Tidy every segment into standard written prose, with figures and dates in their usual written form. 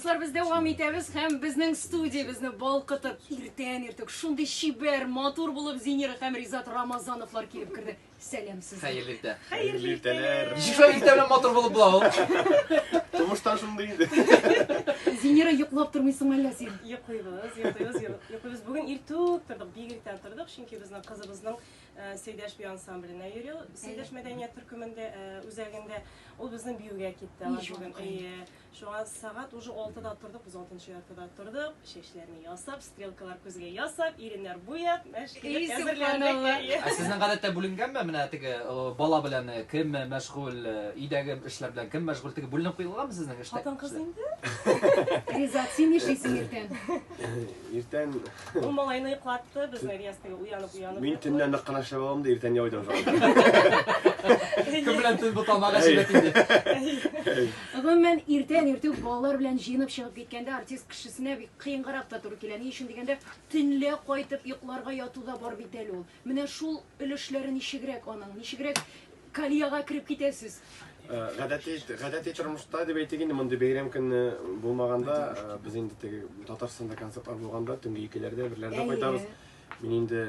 Biz devam etemiz hem bizning studiyamizni balqitib ertan shunday shibar motor bo'lib Zinira ham Rizat Ramazonovlar kelib kirdi. Selam sizga. Xayrli ertalar. Şuraya gidelim motor bulup bulalım. Turmuşdan shundaydi. Zinira yo'qlab turmaysanmi sen? Yo'qlaymiz. Bugün irtuk turdik, birlikte turdik. Çünkü bizning qizimizning Seydash bir ansambline yürüyor. Seydash Medeniyet Türkümünde üzerinde o bizning büyüge gitti. Bugün şu an saat уже 6'da turdik, biz 6:30'da turdik. Şeşlerini yasap, strelkalar közüge yasap, irinler boyap, meşguliyet hazırlandık. Sizden gazetede bulungan mı? Mine teki bala bilen kim meşgul, idagi işler bilen kim meşgul teki bulunup koyulgan mı sizden işte? Hatan kız indi. Rizat sen yaşaysın ertan. Erten O malayını yıklattı, biz neriyasıga uyanıp. men tünden naqanashab oldum da erten yoydan sonra. Kim bilen tüm bu tamaga şiddetiydi. Ama men ertan bolalar bilan jiyinib chiqib ketganda artist kishisine bir qiyin qarab da turib keladi. Nishun deganda tinla qo'yib yo'qlarga yotuvda bor bit el ul. Mana shul ilishlari nishigrek onun, nishigrek kaliyaga kirib ketasiz. Гадәти тормышта дип әйтегәндә монда бәйрәм көне булмаганда без инде теге Татарстанда концертлар булганда төнге 2ләрдә берләрдә кайтабыз. Мин инде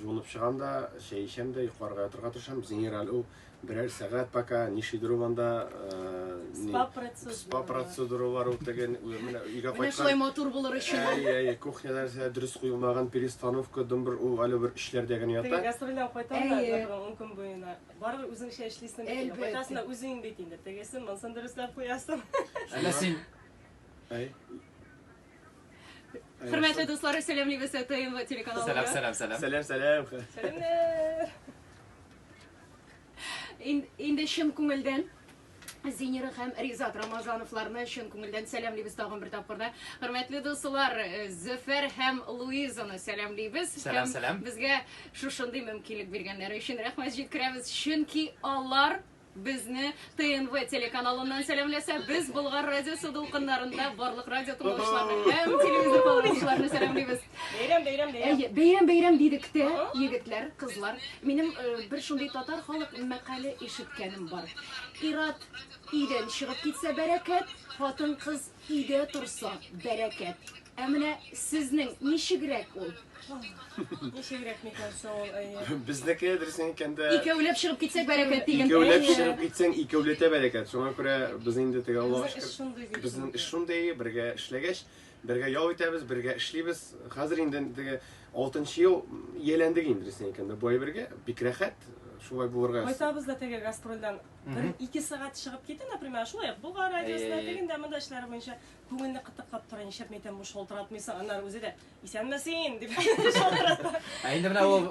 жуынып чыганда, шәй эчәм дә, йокларга ятырга тырышам. Зинира ул берәр сәгать пока нишидер анда спа процедуралар үтәгән, менә өйгә Менә шулай кайткан. мотор булыр өчен. Кухнялар дөрес куелмаган перестановка дымбыр ул әле бер эшләрдә генә Теге ята. гастрольден кайтамда, 10 көн буена. Барыбер үзең эшле эшлисең бит. Кайтасында үзең бит инде. Тегесен монсын дөресләп куясың. Әнә син Hürmetli dostlar, selamlayız TNV telekanalına. Selam. Сәлам. Selamlar. Indi şın күңелдән Zinira hem Rizat Ramazonovlarni şın күңелдән selamlayız tagын bir tapkırda. Hürmetli dostlar, Zöfer hem Luiza'ны selamlayız. Selam. Bizga şunday mümkünlük berganlari üçün rahmat yetkiramiz. Chunki allar bizni TNV telekanalından selamlasa, biz Bulgar radiosu dolqinlarında barliq radio tinglovchilarni hem televizor foydalanuvchilarini selamlaymiz. Beyram deydikdə yigitlar, qizlar. Menim bir shunday tatar xalq maqali eshitganim bor. Irat uydan chiqib ketsa barakat, xotin qiz uyda tursa barakat. Amina sizning nishigrek ul? Nişegrek mikansa ol. Bizdeki dersin kendi İkövlep chiqib ketsak barakat degan. İkövlep çıkıp gitsen ikövlete bereket. Şuna göre biz indi tege Allah'a şükür. Bizning ish shunday, birga ishlagash, birga yol etamiz, birga ishlaymiz. Hozir endi tege 6-yil yelendik endi dersin ekanda. Boy birga bikrahat şulay bulurga. Кайтабыз да теге гастрольдан 1-2 сағат шығып кетті, например, шулай Булгар радиосына дегенде мында эшләр буенча күңелне кытыклап тора, нишләп мәйтәм бу шалтыратмыйсың, аннары үзе дә исәнмесин дип шалтырата. Әйнде менә ул